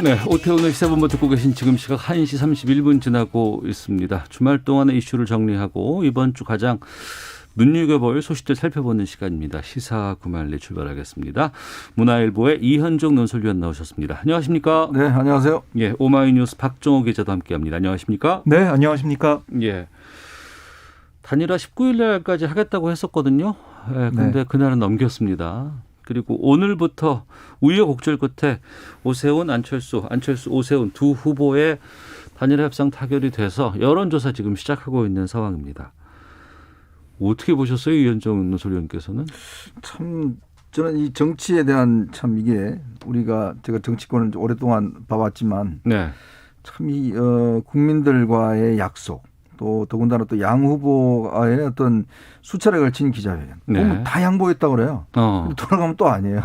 네, 오태훈의 시사본부 듣고 계신 지금 시각 1시 31분 지나고 있습니다. 주말 동안의 이슈를 정리하고 이번 주 가장 눈여겨볼 소식들 살펴보는 시간입니다. 시사 구말리 출발하겠습니다. 문화일보의 이현종 논설위원 나오셨습니다. 안녕하십니까? 네, 안녕하세요. 예, 오마이뉴스 박정호 기자도 함께합니다. 안녕하십니까? 네, 안녕하십니까? 예, 단일화 19일 날까지 하겠다고 했었거든요. 예, 근데 네. 그날은 넘겼습니다. 그리고 오늘부터 우여곡절 끝에 오세훈, 안철수, 오세훈 두 후보의 단일화 협상 타결이 돼서 여론조사 지금 시작하고 있는 상황입니다. 어떻게 보셨어요, 이현정 논설위원께서는? 참 저는 이 정치에 대한 참 이게 제가 정치권을 오랫동안 봐왔지만 네. 참 이 국민들과의 약속 또 더군다나 또 양 후보와의 어떤 수차례 걸친 기자회견 네. 다 양보했다고 그래요. 돌아가면 또 아니에요.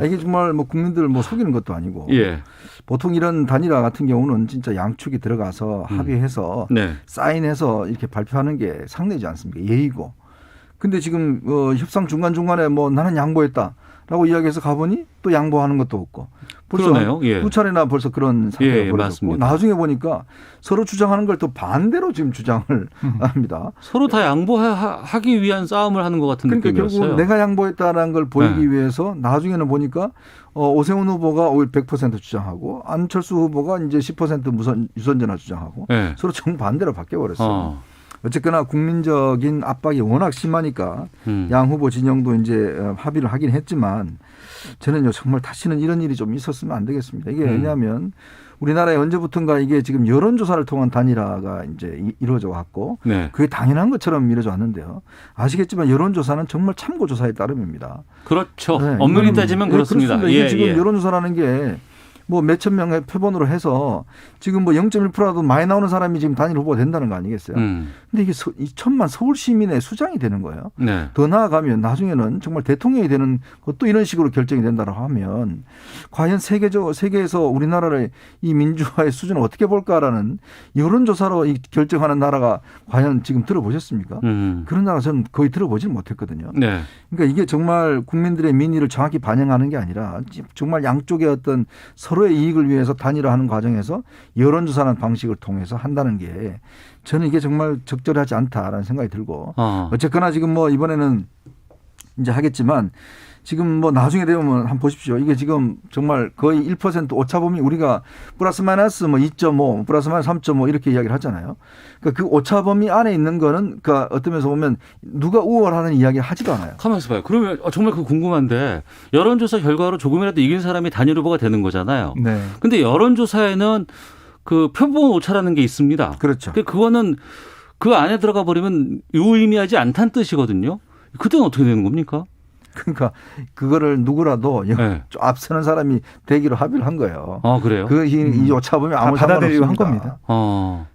이게 정말 뭐 국민들을 뭐 속이는 것도 아니고 예. 보통 이런 단일화 같은 경우는 진짜 양측이 들어가서 합의해서 네. 사인해서 이렇게 발표하는 게 상례지 않습니까? 예의고. 근데 지금 협상 중간중간에 뭐 나는 양보했다라고 이야기해서 가보니 또 양보하는 것도 없고. 벌써 그러네요. 예. 두 차례나 벌써 그런 사태가 벌어졌고 나중에 보니까 서로 주장하는 걸 또 반대로 지금 주장을 합니다. 서로 다 양보하기 위한 싸움을 하는 것 같은 그러니까 느낌이었어요. 결국 내가 양보했다는 걸 보이기 위해서 나중에는 보니까 오세훈 후보가 100% 주장하고 안철수 후보가 이제 10% 유선전화 주장하고 네. 서로 정반대로 바뀌어버렸어요. 어쨌거나 국민적인 압박이 워낙 심하니까 양 후보 진영도 이제 합의를 하긴 했지만 저는요 정말 다시는 이런 일이 좀 있었으면 안 되겠습니다. 이게 왜냐하면 우리나라에 언제부턴가 이게 지금 여론조사를 통한 단일화가 이제 이루어져 왔고 네. 그게 당연한 것처럼 이루어져 왔는데요. 아시겠지만 여론조사는 정말 참고조사의 따름입니다. 그렇죠. 네, 엄밀히 따지면 그렇습니다. 그렇습니다. 이게 지금 여론조사라는 게 뭐 몇천 명의 표본으로 해서 지금 뭐 0.1%라도 많이 나오는 사람이 지금 단일 후보가 된다는 거 아니겠어요? 근데 이게 2천만 서울 시민의 수장이 되는 거예요. 네. 더 나아가면 나중에는 정말 대통령이 되는 것도 이런 식으로 결정이 된다고 하면 과연 세계에서 우리나라의 이 민주화의 수준을 어떻게 볼까라는 여론조사로 결정하는 나라가 과연 지금 들어보셨습니까? 그런 나라 저는 거의 들어보질 못했거든요. 네. 그러니까 이게 정말 국민들의 민의를 정확히 반영하는 게 아니라 정말 양쪽의 어떤 서로의 이익을 위해서 단일화하는 과정에서 여론조사라는 방식을 통해서 한다는 게 저는 이게 정말 적절하지 않다라는 생각이 들고 어쨌거나 지금 뭐 이번에는 이제 하겠지만 지금 뭐 나중에 되면 한번 보십시오. 이게 지금 정말 거의 1% 오차범위 우리가 플러스 마이너스 뭐 2.5 플러스 마이너스 3.5 이렇게 이야기를 하잖아요. 그러니까 그 오차범위 안에 있는 거는 그러니까 어떤 면에서 보면 누가 우월하는 이야기 하지도 않아요. 가만히 있어 봐요. 그러면 정말 그거 궁금한데 여론조사 결과로 조금이라도 이긴 사람이 단일 후보가 되는 거잖아요. 네. 근데 여론조사에는 그 표본 오차라는 게 있습니다. 그렇죠. 그거는 그 안에 들어가 버리면 유의미하지 않다는 뜻이거든요. 그때는 어떻게 되는 겁니까? 그러니까 그거를 누구라도 네. 앞서는 사람이 되기로 합의를 한 거예요. 아, 그래요? 이 오차 보면 아무 받아들이고 한 겁니다.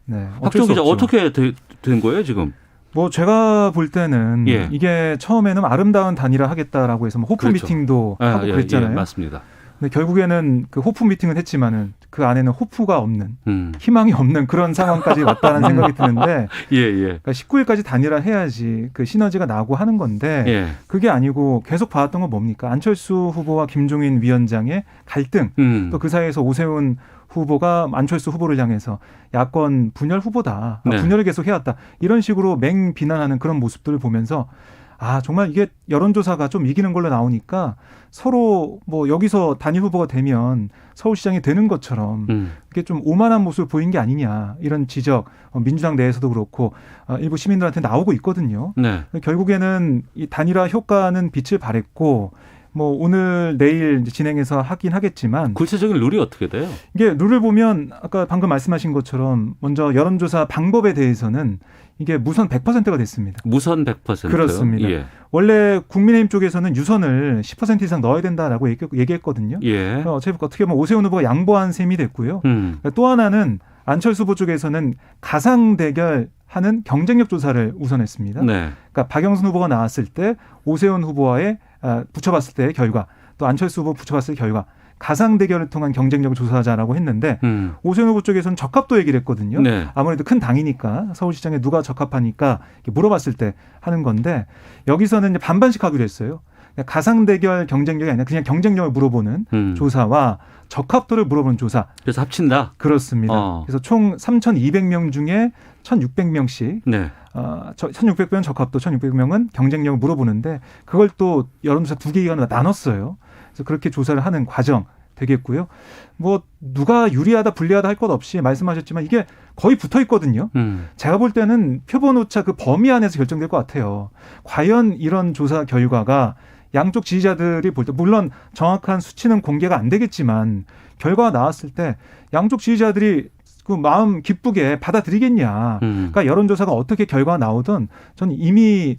네. 박정 기자 어떻게 된 거예요 지금? 뭐 제가 볼 때는 이게 처음에는 아름다운 단일화 하겠다라고 해서 뭐 호프 그렇죠. 미팅도 하고 그랬잖아요. 맞습니다. 근데 결국에는 그 호프 미팅은 했지만은 그 안에는 호프가 없는 희망이 없는 그런 상황까지 왔다는 생각이 드는데 그러니까 19일까지 단일화 해야지 그 시너지가 나고 하는 건데 그게 아니고 계속 봐왔던 건 뭡니까? 안철수 후보와 김종인 위원장의 갈등 또 그 사이에서 오세훈 후보가 안철수 후보를 향해서 야권 분열 후보다. 분열을 계속 해왔다. 이런 식으로 맹 비난하는 그런 모습들을 보면서 정말 이게 여론조사가 좀 이기는 걸로 나오니까 서로 뭐 여기서 단일 후보가 되면 서울시장이 되는 것처럼 이게 좀 오만한 모습을 보인 게 아니냐 이런 지적 민주당 내에서도 그렇고 일부 시민들한테 나오고 있거든요. 네. 결국에는 이 단일화 효과는 빛을 발했고 뭐 오늘 내일 진행해서 하긴 하겠지만 구체적인 룰이 어떻게 돼요? 이게 룰을 보면 아까 방금 말씀하신 것처럼 먼저 여론조사 방법에 대해서는 이게 무선 100%가 됐습니다. 무선 100%요? 그렇습니다. 원래 국민의힘 쪽에서는 유선을 10% 이상 넣어야 된다라고 얘기했거든요. 어떻게 보면 오세훈 후보가 양보한 셈이 됐고요. 또 하나는 안철수 후보 쪽에서는 가상 대결하는 경쟁력 조사를 우선했습니다. 그러니까 박영선 후보가 나왔을 때 오세훈 후보와의 붙여봤을 때의 결과 또 안철수 후보 붙여봤을 때 결과 가상 대결을 통한 경쟁력을 조사하자라고 했는데 오세훈 후보 쪽에서는 적합도 얘기를 했거든요. 아무래도 큰 당이니까 서울시장에 누가 적합하니까 물어봤을 때 하는 건데 여기서는 이제 반반씩 하기로 했어요. 가상 대결 경쟁력이 아니라 그냥 경쟁력을 물어보는 조사와 적합도를 물어보는 조사. 그래서 합친다? 그렇습니다. 그래서 총 3,200명 중에 1,600명씩 네. 1,600명은 적합도, 1,600명은 경쟁력을 물어보는데 그걸 또 여론조사 2개 기관으로 나눴어요. 그래서 그렇게 조사를 하는 과정 되겠고요. 뭐 누가 유리하다 불리하다 할 것 없이 말씀하셨지만 이게 거의 붙어 있거든요. 제가 볼 때는 표본 오차 그 범위 안에서 결정될 것 같아요. 과연 이런 조사 결과가 양쪽 지지자들이 볼 때 물론 정확한 수치는 공개가 안 되겠지만 결과가 나왔을 때 양쪽 지지자들이 그 마음 기쁘게 받아들이겠냐. 그러니까 여론조사가 어떻게 결과가 나오든 저는 이미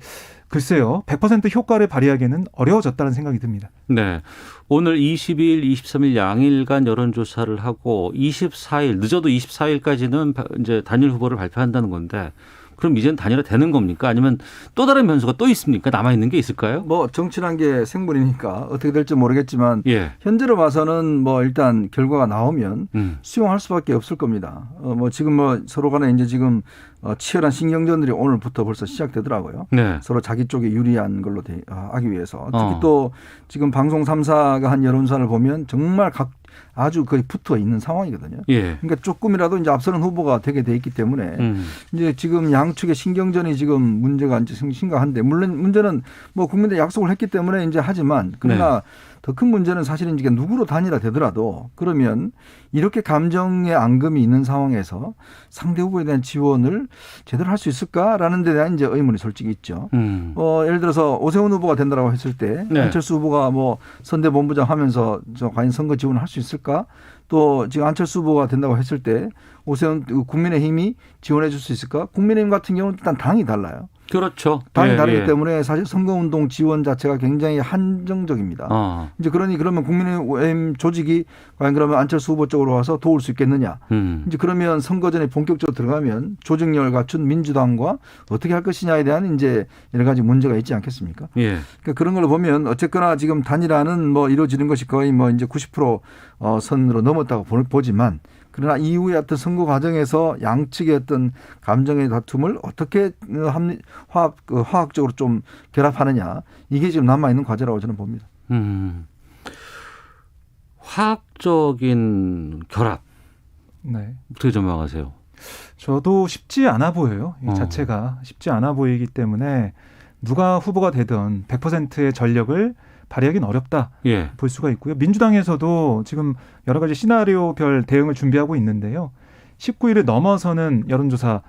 글쎄요. 100% 효과를 발휘하기에는 어려워졌다는 생각이 듭니다. 네. 오늘 22일, 23일 양일간 여론조사를 하고 24일, 늦어도 24일까지는 이제 단일 후보를 발표한다는 건데 그럼 이제는 단일화 되는 겁니까? 아니면 또 다른 변수가 또 있습니까? 남아있는 게 있을까요? 뭐 정치란 게 생물이니까 어떻게 될지 모르겠지만 예. 현재로 봐서는 뭐 일단 결과가 나오면 수용할 수밖에 없을 겁니다. 뭐 지금 뭐 서로 간에 이제 지금 치열한 신경전들이 오늘부터 벌써 시작되더라고요. 네. 서로 자기 쪽에 유리한 걸로 하기 위해서. 특히 또 지금 방송 3사가 한 여론조사를 보면 정말 아주 거의 붙어 있는 상황이거든요. 예. 그러니까 조금이라도 이제 앞서는 후보가 되게 돼 있기 때문에 이제 지금 양측의 신경전이 지금 문제가 이제 심각한데 물론 문제는 뭐 국민들이 약속을 했기 때문에 이제 하지만 그러나 더 큰 문제는 사실은 이게 누구로 단일화 되더라도 그러면 이렇게 감정의 앙금이 있는 상황에서 상대 후보에 대한 지원을 제대로 할 수 있을까라는 데 대한 이제 의문이 솔직히 있죠. 예를 들어서 오세훈 후보가 된다라고 했을 때 안철수 후보가 뭐 선대본부장 하면서 과연 선거 지원을 할 수 있을까? 또 지금 안철수 후보가 된다고 했을 때 오세훈 국민의힘이 지원해 줄 수 있을까? 국민의힘 같은 경우는 일단 당이 달라요. 그렇죠. 당이 다르기 때문에 사실 선거운동 지원 자체가 굉장히 한정적입니다. 이제 그러면 국민의힘 조직이 과연 그러면 안철수 후보 쪽으로 와서 도울 수 있겠느냐. 이제 그러면 선거전에 본격적으로 들어가면 조직력을 갖춘 민주당과 어떻게 할 것이냐에 대한 이제 여러 가지 문제가 있지 않겠습니까? 예. 그러니까 그런 걸 보면 어쨌거나 지금 단일화는 뭐 이루어지는 것이 거의 뭐 이제 90% 선으로 넘었다고 보지만 그러나 이후에 어떤 선거 과정에서 양측의 어떤 감정의 다툼을 어떻게 화학적으로 좀 결합하느냐 이게 지금 남아있는 과제라고 저는 봅니다. 화학적인 결합. 네. 어떻게 전망하세요? 저도 쉽지 않아 보여요. 이 자체가 쉽지 않아 보이기 때문에 누가 후보가 되든 100%의 전력을 발휘하기는 어렵다 볼 수가 있고요. 민주당에서도 지금 여러 가지 시나리오별 대응을 준비하고 있는데요. 19일을 넘어서는 여론조사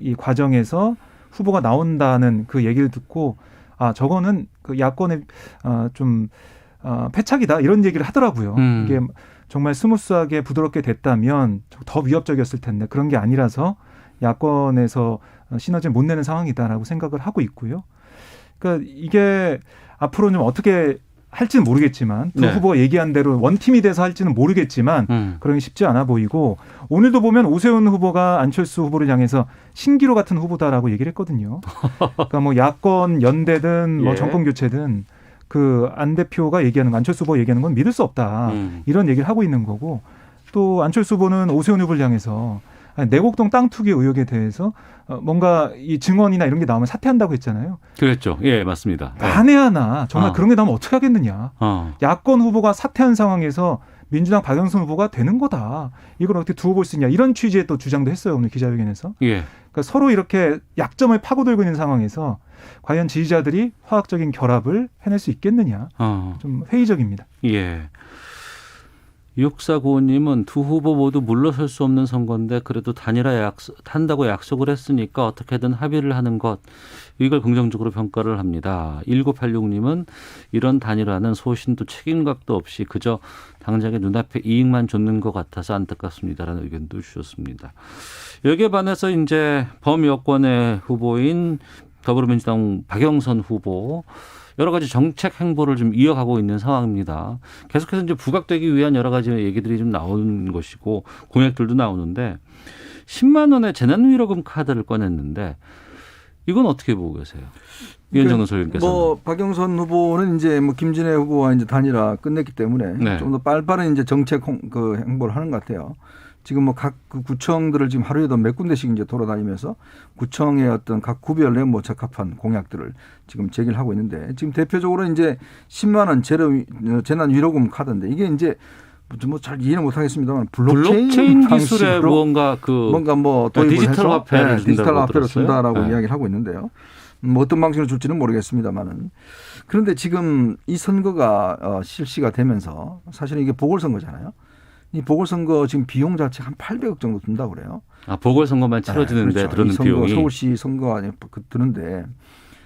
이 과정에서 후보가 나온다는 그 얘기를 듣고 저거는 그 야권의 좀 패착이다 이런 얘기를 하더라고요. 이게 정말 스무스하게 부드럽게 됐다면 더 위협적이었을 텐데 그런 게 아니라서 야권에서 시너지를 못 내는 상황이다라고 생각을 하고 있고요. 그러니까 이게 앞으로 좀 어떻게 할지는 모르겠지만 두 후보가 얘기한 대로 원팀이 돼서 할지는 모르겠지만 그런 게 쉽지 않아 보이고 오늘도 보면 오세훈 후보가 안철수 후보를 향해서 신기루 같은 후보다라고 얘기를 했거든요. 그러니까 뭐 야권 연대든 뭐 정권 교체든 그 안 대표가 얘기하는 거, 안철수 후보가 얘기하는 건 믿을 수 없다. 이런 얘기를 하고 있는 거고 또 안철수 후보는 오세훈 후보를 향해서 내곡동 땅 투기 의혹에 대해서 뭔가 이 증언이나 이런 게 나오면 사퇴한다고 했잖아요. 그랬죠. 예, 맞습니다. 만에 하나 정말 그런 게 나오면 어떻게 하겠느냐. 야권 후보가 사퇴한 상황에서 민주당 박영선 후보가 되는 거다. 이걸 어떻게 두고 볼 수 있냐. 이런 취지의 또 주장도 했어요. 오늘 기자회견에서. 예. 그러니까 서로 이렇게 약점을 파고들고 있는 상황에서 과연 지지자들이 화학적인 결합을 해낼 수 있겠느냐. 좀 회의적입니다. 예. 6495님은 두 후보 모두 물러설 수 없는 선거인데 그래도 단일화 한다고 약속을 했으니까 어떻게든 합의를 하는 것 이걸 긍정적으로 평가를 합니다. 1986님은 이런 단일화는 소신도 책임감도 없이 그저 당장의 눈앞에 이익만 쫓는 것 같아서 안타깝습니다라는 의견도 주셨습니다. 여기에 반해서 이제 범여권의 후보인 더불어민주당 박영선 후보 여러 가지 정책 행보를 좀 이어가고 있는 상황입니다. 계속해서 이제 부각되기 위한 여러 가지 얘기들이 좀 나오는 것이고 공약들도 나오는데 10만 원의 재난위로금 카드를 꺼냈는데 이건 어떻게 보고 계세요? 위원정 논설위원께서는. 뭐 박영선 후보는 이제 뭐 김진애 후보와 이제 단일화 끝냈기 때문에 네. 좀 더 빠른 이제 정책 그 행보를 하는 것 같아요. 지금 뭐 각 그 구청들을 지금 하루에도 몇 군데씩 이제 돌아다니면서 구청의 어떤 각 구별에 뭐 적합한 공약들을 지금 제기를 하고 있는데 지금 대표적으로 이제 10만 원 재난 위로금 카드인데 이게 이제 뭐 잘 이해는 못하겠습니다만 블록체인 기술에 뭔가 뭐 도입을 디지털 해서 화폐를 디지털 화폐로 준다라고 네. 이야기를 하고 있는데요. 뭐 어떤 방식으로 줄지는 모르겠습니다만은 그런데 지금 이 선거가 실시가 되면서 사실은 이게 보궐선거잖아요. 이 보궐선거 지금 비용 자체 한 800억 정도 든다고 그래요. 아, 보궐선거만 치러지는데 그렇죠. 들어는 이 선거, 비용이. 서울시 선거 안에 드는데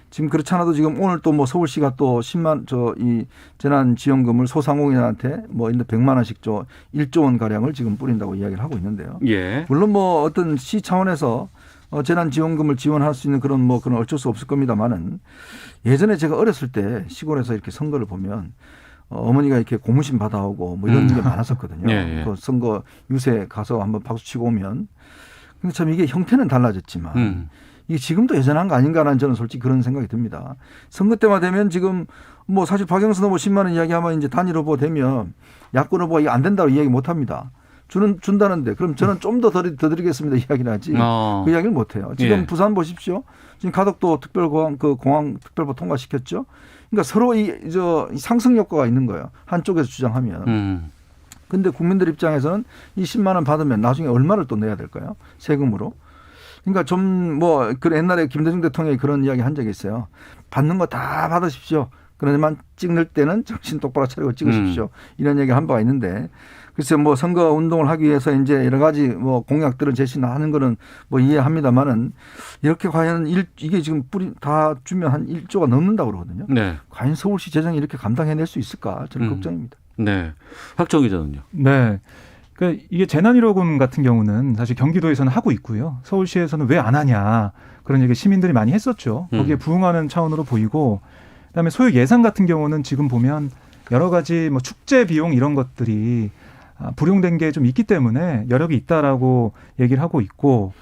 지금 그렇지 않아도 지금 오늘 또 뭐 서울시가 또 10만 이 재난지원금을 소상공인한테 뭐 100만 원씩 1조 원 가량을 지금 뿌린다고 이야기를 하고 있는데요. 예. 물론 뭐 어떤 시 차원에서 재난지원금을 지원할 수 있는 그런 어쩔 수 없을 겁니다만은 예전에 제가 어렸을 때 시골에서 이렇게 선거를 보면 어머니가 이렇게 고무신 받아오고 뭐 이런 게 많았었거든요. 예, 예. 그 선거 유세 가서 한번 박수 치고 오면. 근데 참 이게 형태는 달라졌지만 이게 지금도 여전한 거 아닌가라는 저는 솔직히 그런 생각이 듭니다. 선거 때만 되면 지금 뭐 사실 박영선 후보 10만 원 이야기하면 이제 단일 후보 되면 야권 후보가 이거 안 된다고 이야기 못 합니다. 준다는데 그럼 저는 좀 더 드리겠습니다 이야기를 하지 그 이야기를 못 해요. 지금 예. 부산 보십시오. 지금 가덕도 특별공항 공항 특별법 통과시켰죠. 그러니까 서로 이 상승 효과가 있는 거예요. 한쪽에서 주장하면. 근데 국민들 입장에서는 이 10만 원 받으면 나중에 얼마를 또 내야 될까요? 세금으로. 그러니까 좀 그 옛날에 김대중 대통령이 그런 이야기 한 적이 있어요. 받는 거 다 받으십시오. 그러지만 찍을 때는 정신 똑바로 차리고 찍으십시오. 이런 얘기 한 바가 있는데 글쎄 뭐 선거 운동을 하기 위해서 이제 여러 가지 뭐 공약들을 제시하는 거는 뭐 이해합니다만은 이렇게 과연 이게 지금 다 주면 한 1조가 넘는다고 그러거든요. 네. 과연 서울시 재정이 이렇게 감당해낼 수 있을까? 저는 걱정입니다. 네. 박정 기자는요. 네. 그러니까 이게 재난위로금 같은 경우는 사실 경기도에서는 하고 있고요. 서울시에서는 왜 안 하냐 그런 얘기 시민들이 많이 했었죠. 거기에 부응하는 차원으로 보이고 그다음에 소요 예산 같은 경우는 지금 보면 여러 가지 뭐 축제 비용 이런 것들이 불용된 게 좀 있기 때문에 여력이 있다라고 얘기를 하고 있고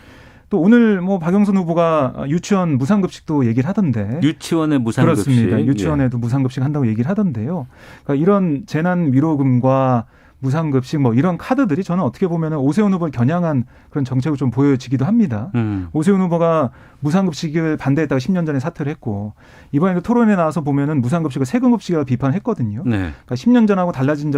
또 오늘 뭐 박영선 후보가 유치원 무상급식도 얘기를 하던데 유치원의 무상급식. 그렇습니다. 유치원에도 무상급식 한다고 얘기를 하던데요. 그러니까 이런 재난 위로금과 무상급식 뭐 이런 카드들이 저는 어떻게 보면 오세훈 후보를 겨냥한 그런 정책을 좀 보여지기도 합니다. 오세훈 후보가 무상급식을 반대했다가 10년 전에 사퇴를 했고 이번에도 토론에 나와서 보면은 무상급식을 세금급식이라고 비판했거든요. 네. 그러니까 10년 전하고 달라진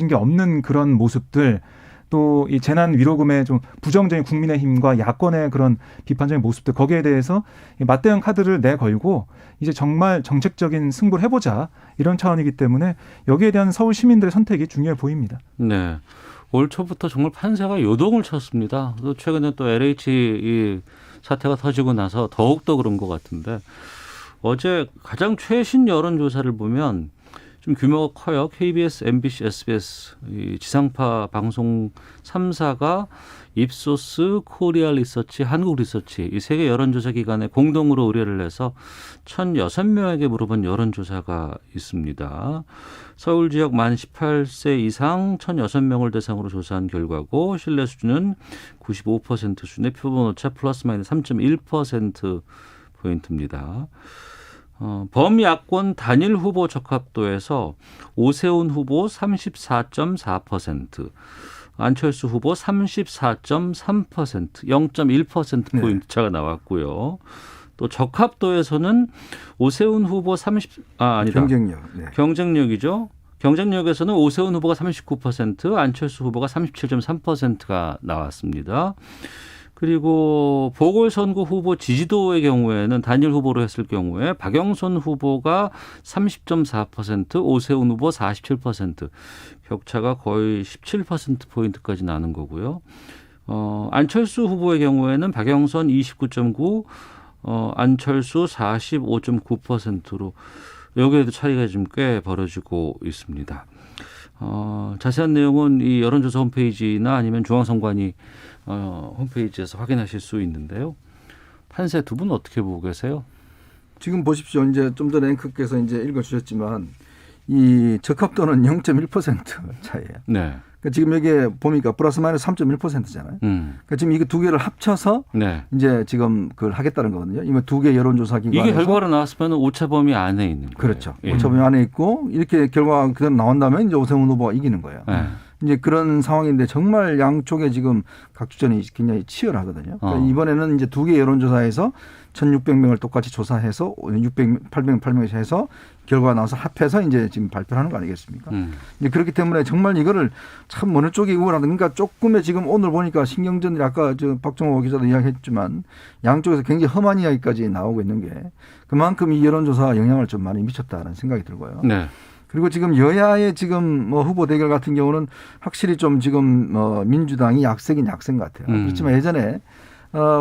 게 없는 그런 모습들 또 이 재난 위로금의 좀 부정적인 국민의힘과 야권의 그런 비판적인 모습들 거기에 대해서 맞대응 카드를 내걸고 이제 정말 정책적인 승부를 해보자 이런 차원이기 때문에 여기에 대한 서울 시민들의 선택이 중요해 보입니다. 네. 올 초부터 정말 판세가 요동을 쳤습니다. 또 최근에 또 LH 이 사태가 터지고 나서 더욱더 그런 것 같은데 어제 가장 최신 여론조사를 보면 좀 규모가 커요. KBS, MBC, SBS 이 지상파 방송 3사가 입소스, 코리아 리서치, 한국 리서치 이 세 개 여론조사 기관에 공동으로 의뢰를 해서 1,006명에게 물어본 여론조사가 있습니다. 서울 지역 만 18세 이상 1,006명을 대상으로 조사한 결과고 신뢰 수준은 95% 수준의 표본 오차 플러스 마이너스 3.1%포인트입니다. 범야권 단일 후보 적합도에서 오세훈 후보 34.4%, 안철수 후보 34.3%, 0.1%포인트 차가 나왔고요. 또 적합도에서는 오세훈 후보 경쟁력. 네. 경쟁력이죠. 경쟁력에서는 오세훈 후보가 39%, 안철수 후보가 37.3%가 나왔습니다. 그리고 보궐선거 후보 지지도의 경우에는 단일 후보로 했을 경우에 박영선 후보가 30.4%, 오세훈 후보 47%, 격차가 거의 17%포인트까지 나는 거고요. 안철수 후보의 경우에는 박영선 29.9, 안철수 45.9%로 여기에도 차이가 좀 꽤 벌어지고 있습니다. 자세한 내용은 이 여론조사 홈페이지나 아니면 중앙선관위 홈페이지에서 확인하실 수 있는데요. 판세 두 분 어떻게 보고 계세요? 지금 보십시오. 이제 좀 전에 앵커께서 이제 읽어주셨지만 이 적합도는 0.1% 차이예요. 네. 그러니까 지금 여기에 보니까 플러스 마이너스 3.1%잖아요. 그러니까 지금 이게 두 개를 합쳐서 네. 이제 지금 그걸 하겠다는 거거든요. 이거 두 개 여론조사 기관에서 이게 결과로 나왔으면 오차 범위 안에 있는 거예요. 그렇죠. 예. 오차 범위 안에 있고 이렇게 결과가 그대로 나온다면 이제 오세훈 후보가 이기는 거예요. 네. 이제 그런 상황인데 정말 양쪽에 지금 각주전이 굉장히 치열하거든요. 그러니까 이번에는 이제 두 개 여론조사에서 1,600명을 똑같이 조사해서 808명씩 해서 결과가 나와서 합해서 이제 지금 발표를 하는 거 아니겠습니까? 이제 그렇기 때문에 정말 이거를 참 어느 쪽이 우월하다. 그러니까 조금의 지금 오늘 보니까 신경전이 아까 저 박정호 기자도 이야기했지만 양쪽에서 굉장히 험한 이야기까지 나오고 있는 게 그만큼 이 여론조사가 영향을 좀 많이 미쳤다는 생각이 들고요. 네. 그리고 지금 여야의 지금 뭐 후보 대결 같은 경우는 확실히 좀 지금 민주당이 약세긴 약세인 것 같아요. 그렇지만 예전에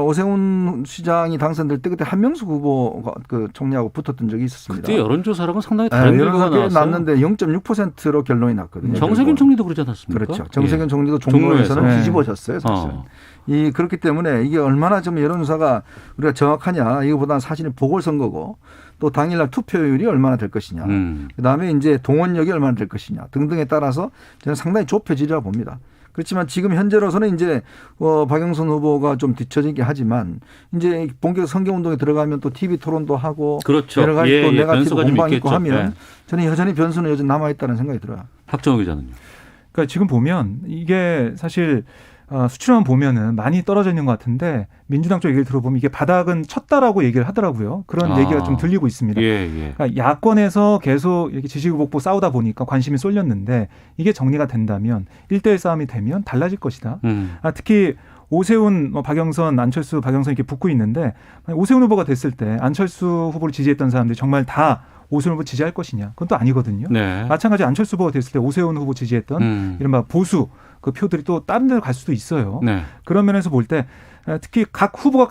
오세훈 시장이 당선될 때 그때 한명숙 후보가 그 총리하고 붙었던 적이 있었습니다. 그때 여론조사랑은 상당히 다른 결과가 나왔어요. 났는데 0.6%로 결론이 났거든요. 정세균 총리도 그러지 않았습니까? 그렇죠. 정세균 예. 총리도 종로에서는 네. 뒤집어졌어요, 사실은. 그렇기 때문에 이게 얼마나 좀 여론조사가 우리가 정확하냐 이거보다는 사실은 보궐선거고 또 당일날 투표율이 얼마나 될 것이냐 그다음에 이제 동원력이 얼마나 될 것이냐 등등에 따라서 저는 상당히 좁혀지리라 봅니다. 그렇지만 지금 현재로서는 이제 박영선 후보가 좀 뒤처지긴 하지만 이제 본격 선거운동에 들어가면 또 TV 토론도 하고 그렇죠. 여러 가지 또 네거티브 공방 있고 하면 예. 저는 여전히 변수는 여전히 남아있다는 생각이 들어요. 박정호 기자는요. 그러니까 지금 보면 이게 사실 수치로만 보면은 많이 떨어져 있는 것 같은데 민주당 쪽 얘기를 들어보면 이게 바닥은 쳤다라고 얘기를 하더라고요. 그런 얘기가 좀 들리고 있습니다. 예. 그러니까 야권에서 계속 이렇게 지지후보 싸우다 보니까 관심이 쏠렸는데 이게 정리가 된다면 1대1 싸움이 되면 달라질 것이다. 특히 오세훈, 박영선, 안철수, 박영선 이렇게 붙고 있는데 오세훈 후보가 됐을 때 안철수 후보를 지지했던 사람들이 정말 다 오세훈 후보 지지할 것이냐? 그건 또 아니거든요. 네. 마찬가지 안철수 후보가 됐을 때 오세훈 후보 지지했던 이른바 보수 그 표들이 또 다른 데로 갈 수도 있어요. 네. 그런 면에서 볼 때 특히 각 후보가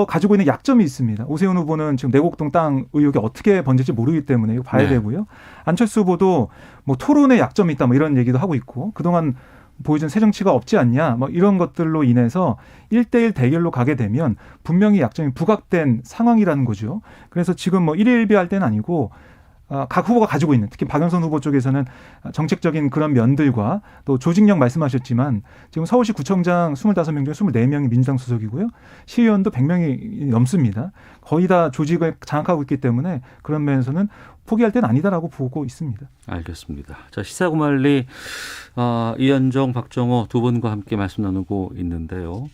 가지고 있는 약점이 있습니다. 오세훈 후보는 지금 내곡동 땅 의혹이 어떻게 번질지 모르기 때문에 이거 봐야 되고요. 안철수 후보도 뭐 토론에 약점이 있다 뭐 이런 얘기도 하고 있고 그동안 보여준 새 정치가 없지 않냐 뭐 이런 것들로 인해서 1대1 대결로 가게 되면 분명히 약점이 부각된 상황이라는 거죠. 그래서 지금 뭐 1위 1비할 때는 아니고 각 후보가 가지고 있는 특히 박영선 후보 쪽에서는 정책적인 그런 면들과 또 조직력 말씀하셨지만 지금 서울시 구청장 25명 중에 24명이 민주당 소속이고요. 시의원도 100명이 넘습니다. 거의 다 조직을 장악하고 있기 때문에 그런 면에서는 포기할 때는 아니다라고 보고 있습니다. 알겠습니다. 자, 시사구말리 이현정, 박정호 두 분과 함께 말씀 나누고 있는데요.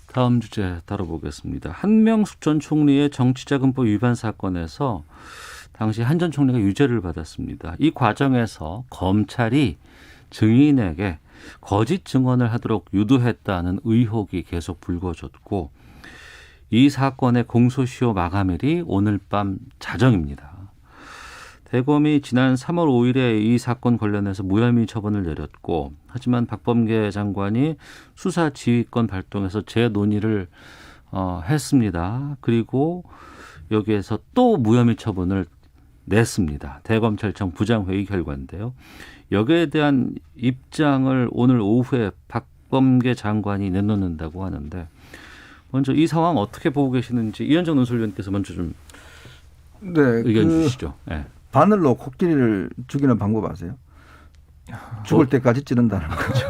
다음 주제 다뤄보겠습니다. 한명숙 전 총리의 정치자금법 위반 사건에서 당시 한 전 총리가 유죄를 받았습니다. 이 과정에서 검찰이 증인에게 거짓 증언을 하도록 유도했다는 의혹이 계속 불거졌고 이 사건의 공소시효 마감일이 오늘 밤 자정입니다. 대검이 지난 3월 5일에 이 사건 관련해서 무혐의 처분을 내렸고 하지만 박범계 장관이 수사 지휘권 발동해서 재논의를 했습니다. 그리고 여기에서 또 무혐의 처분을 냈습니다. 대검찰청 부장회의 결과인데요. 여기에 대한 입장을 오늘 오후에 박범계 장관이 내놓는다고 하는데 먼저 이 상황 어떻게 보고 계시는지 이현정 논설위원께서 먼저 좀 의견 주시죠. 네. 바늘로 코끼리를 죽이는 방법 아세요? 죽을 때까지 찌른다는 거죠.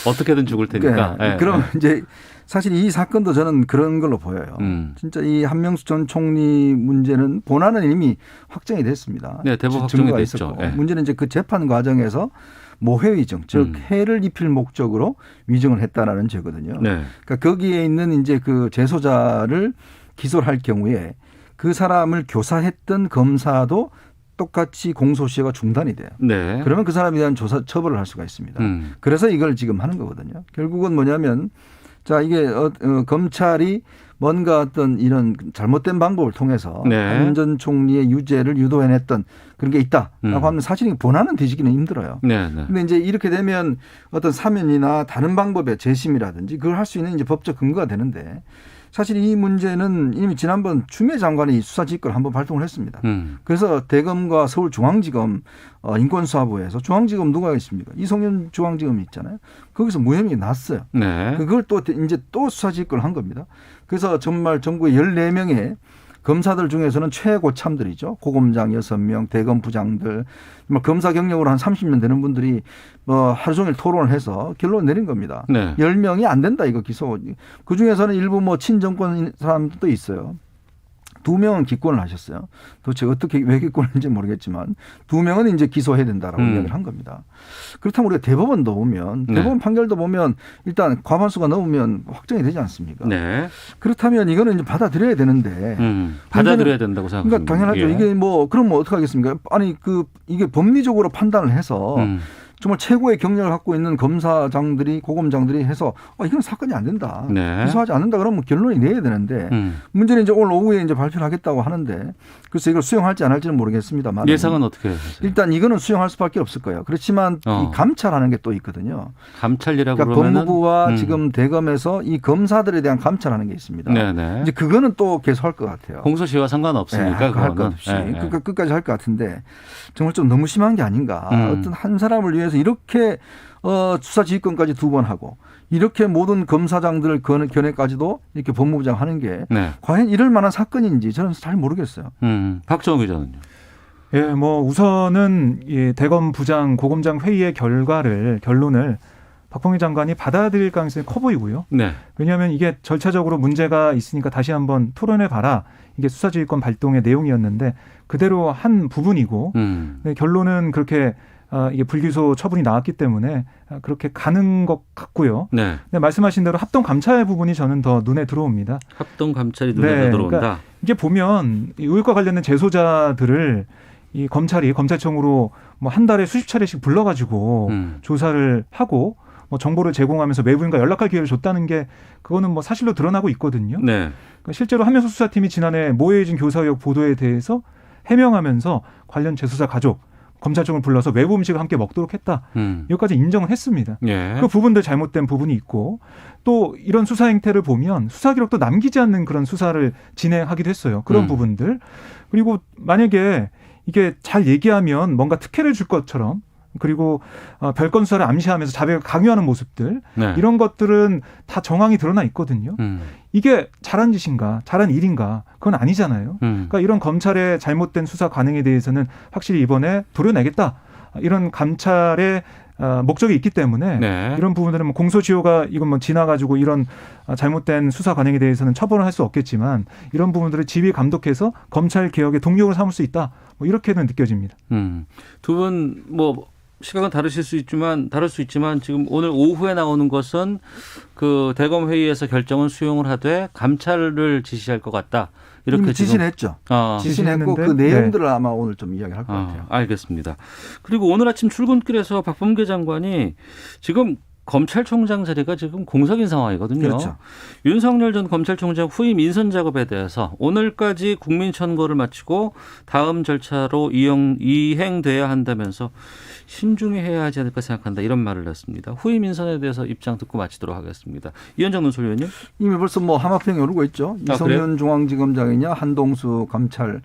어떻게든 죽을 테니까. 네. 그럼 이제 사실 이 사건도 저는 그런 걸로 보여요. 진짜 이 한명숙 전 총리 문제는 본안은 이미 확정이 됐습니다. 네, 대법 확정이 됐죠. 네. 문제는 이제 그 재판 과정에서 모해 위증, 즉 해를 입힐 목적으로 위증을 했다라는 죄거든요. 네. 그러니까 거기에 있는 이제 그 재소자를 기소를 할 경우에 그 사람을 교사했던 검사도 똑같이 공소시효가 중단이 돼요. 네. 그러면 그 사람에 대한 조사 처벌을 할 수가 있습니다. 그래서 이걸 지금 하는 거거든요. 결국은 뭐냐면 자 이게 검찰이 뭔가 어떤 이런 잘못된 방법을 통해서 한 전 총리의 유죄를 유도해냈던 그런 게 있다라고 하면 사실 본안은 뒤지기는 힘들어요. 그런데 이제 이렇게 되면 어떤 사면이나 다른 방법의 재심이라든지 그걸 할 수 있는 이제 법적 근거가 되는데 사실 이 문제는 이미 지난번 추미애 장관이 수사지휘권을 한번 발동을 했습니다. 그래서 대검과 서울중앙지검 인권수사부에서 중앙지검 누가 있습니까? 이성윤 중앙지검이 있잖아요. 거기서 무혐의 났어요. 그걸 또 이제 또 수사지휘권을 한 겁니다. 그래서 정말 전국에 14명의 검사들 중에서는 최고참들이죠. 고검장 6명, 대검 부장들, 검사 경력으로 한 30년 되는 분들이 뭐 하루 종일 토론을 해서 결론을 내린 겁니다. 네. 10명이 안 된다 이거 기소. 그 중에서는 일부 뭐 친정권 사람도 있어요. 2명은 기권을 하셨어요. 도대체 어떻게 왜 기권했는지 모르겠지만 2명은 이제 기소해야 된다라고 이야기를 한 겁니다. 그렇다면 우리가 대법원도 보면 대법원 판결도 보면 일단 과반수가 넘으면 확정이 되지 않습니까? 네. 그렇다면 이거는 이제 받아들여야 되는데 받아들여야 된다고 생각합니다. 그러니까 당연하죠. 이게 뭐 그럼 뭐 어떻게 하겠습니까? 아니 이게 법리적으로 판단을 해서 정말 최고의 경력을 갖고 있는 검사장들이 고검장들이 해서 이건 사건이 안 된다. 네. 기소하지 않는다 그러면 결론이 내야 되는데 문제는 이제 오늘 오후에 이제 발표를 하겠다고 하는데 그래서 이걸 수용할지 안 할지는 모르겠습니다만 예상은 어떻게 하세요? 일단 이거는 수용할 수밖에 없을 거예요. 그렇지만 이 감찰하는 게 또 있거든요. 감찰이라고 그러니까 그러면은 법무부와 지금 대검에서 이 검사들에 대한 감찰하는 게 있습니다. 네네. 이제 그거는 또 계속 할 것 같아요. 공소시효와 상관없으니까 네, 할 것 그거는. 없이 네. 그러니까 끝까지 할 것 같은데 정말 좀 너무 심한 게 아닌가. 어떤 한 사람을 위해서 이렇게 수사지휘권까지 2번 하고 이렇게 모든 검사장들 견해까지도 이렇게 법무부장 하는 게 네. 과연 이럴 만한 사건인지 저는 잘 모르겠어요. 박정호 기자는요. 예, 뭐 우선은 이 대검 부장 고검장 회의의 결론을 박범계 장관이 받아들일 가능성이 커 보이고요. 네. 왜냐하면 이게 절차적으로 문제가 있으니까 다시 한번 토론해 봐라. 이게 수사지휘권 발동의 내용이었는데 그대로 한 부분이고 결론은 그렇게 이게 불기소 처분이 나왔기 때문에 그렇게 가는 것 같고요. 네. 근데 말씀하신 대로 합동 감찰 부분이 저는 더 눈에 들어옵니다. 합동 감찰이 눈에 들어온다. 그러니까 이게 보면 이 의혹과 관련된 재소자들을 이 검찰이 검찰청으로 뭐 한 달에 수십 차례씩 불러가지고 조사를 하고 뭐 정보를 제공하면서 외부인과 연락할 기회를 줬다는 게 그거는 뭐 사실로 드러나고 있거든요. 네. 그러니까 실제로 한명숙 수사팀이 지난해 모해진 교사 의혹 보도에 대해서 해명하면서 관련 재수사 가족 검찰청을 불러서 외부 음식을 함께 먹도록 했다. 여기까지 인정을 했습니다. 예. 그 부분들 잘못된 부분이 있고 또 이런 수사 행태를 보면 수사 기록도 남기지 않는 그런 수사를 진행하기도 했어요. 그런 부분들. 그리고 만약에 이게 잘 얘기하면 뭔가 특혜를 줄 것처럼 그리고 별건 수사를 암시하면서 자백을 강요하는 모습들 네. 이런 것들은 다 정황이 드러나 있거든요. 이게 잘한 짓인가 잘한 일인가 그건 아니잖아요. 그러니까 이런 검찰의 잘못된 수사 관행에 대해서는 확실히 이번에 도려내겠다. 이런 감찰의 목적이 있기 때문에 네. 이런 부분들은 뭐 공소시효가 이건 뭐 지나가지고 이런 잘못된 수사 관행에 대해서는 처벌을 할 수 없겠지만 이런 부분들을 지휘 감독해서 검찰 개혁의 동력을 삼을 수 있다. 뭐 이렇게는 느껴집니다. 두 분 뭐 시각은 다를 수 있지만 지금 오늘 오후에 나오는 것은 그 대검 회의에서 결정은 수용을 하되 감찰을 지시할 것 같다. 이렇게 지시는 했죠. 지시했고 그 내용들을 아마 오늘 좀 이야기할 것 같아요. 알겠습니다. 그리고 오늘 아침 출근길에서 박범계 장관이 지금 검찰총장 자리가 지금 공석인 상황이거든요. 그렇죠. 윤석열 전 검찰총장 후임 인선 작업에 대해서 오늘까지 국민 천거를 마치고 다음 절차로 이행돼야 한다면서 신중히 해야 하지 않을까 생각한다. 이런 말을 했습니다. 후임 인선에 대해서 입장 듣고 마치도록 하겠습니다. 이현정 논설위원님. 이미 벌써 뭐 하마평이 오르고 있죠. 이성윤 그래요? 중앙지검장이냐 한동수 감찰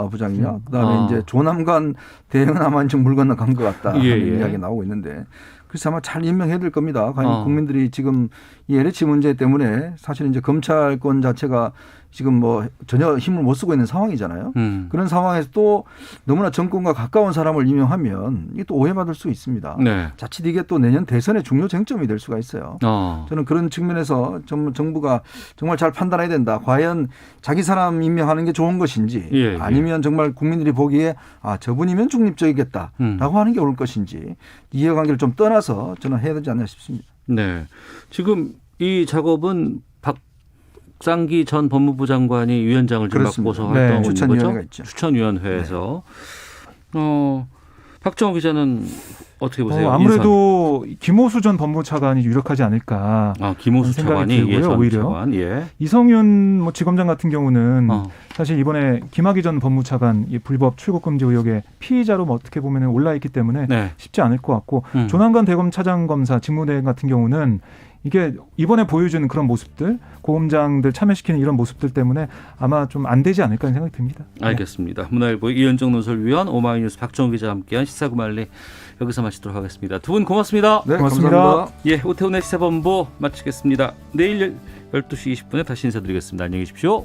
부장이냐 그다음에 이제 조남관 대행은 아마 좀 물 건너 간 것 같다 하는 이야기 나오고 있는데 그래서 아마 잘 임명해야 될 겁니다. 과연 국민들이 지금 이 LH 문제 때문에 사실 이제 검찰권 자체가 지금 뭐 전혀 힘을 못 쓰고 있는 상황이잖아요. 그런 상황에서 또 너무나 정권과 가까운 사람을 임명하면 이게 또 오해받을 수 있습니다. 네. 자칫 이게 또 내년 대선의 중요 쟁점이 될 수가 있어요. 저는 그런 측면에서 정부가 정말 잘 판단해야 된다. 과연 자기 사람 임명하는 게 좋은 것인지 아니면 정말 국민들이 보기에 저분이면 중립적이겠다라고 하는 게 옳을 것인지 이해관계를 좀 떠나서 저는 해야 되지 않나 싶습니다. 네. 지금 이 작업은 박상기 전 법무부 장관이 위원장을 좀 맡고서 활동하고 있는 거죠? 있죠. 추천위원회에서. 박정호 기자는 어떻게 보세요? 아무래도 김호수 전 법무부 차관이 유력하지 않을까. 김호수 차관이 들고요, 오히려. 차관. 이성윤 뭐 지검장 같은 경우는 사실 이번에 김학의 전 법무부 차관 불법 출국 금지 의혹의 피의자로 뭐 어떻게 보면 올라 있기 때문에 쉽지 않을 것 같고 조남관 대검 차장검사 직무대행 같은 경우는 이게 이번에 보여주는 그런 모습들, 고검장들 참여시키는 이런 모습들 때문에 아마 좀 안 되지 않을까 하는 생각이 듭니다. 알겠습니다. 문화일보 이현정 논설위원, 오마이뉴스 박정호 기자와 함께한 시사구말리 여기서 마치도록 하겠습니다. 두 분 고맙습니다. 네, 고맙습니다. 감사합니다. 오태훈의 시사본부 마치겠습니다. 내일 12시 20분에 다시 인사드리겠습니다. 안녕히 계십시오.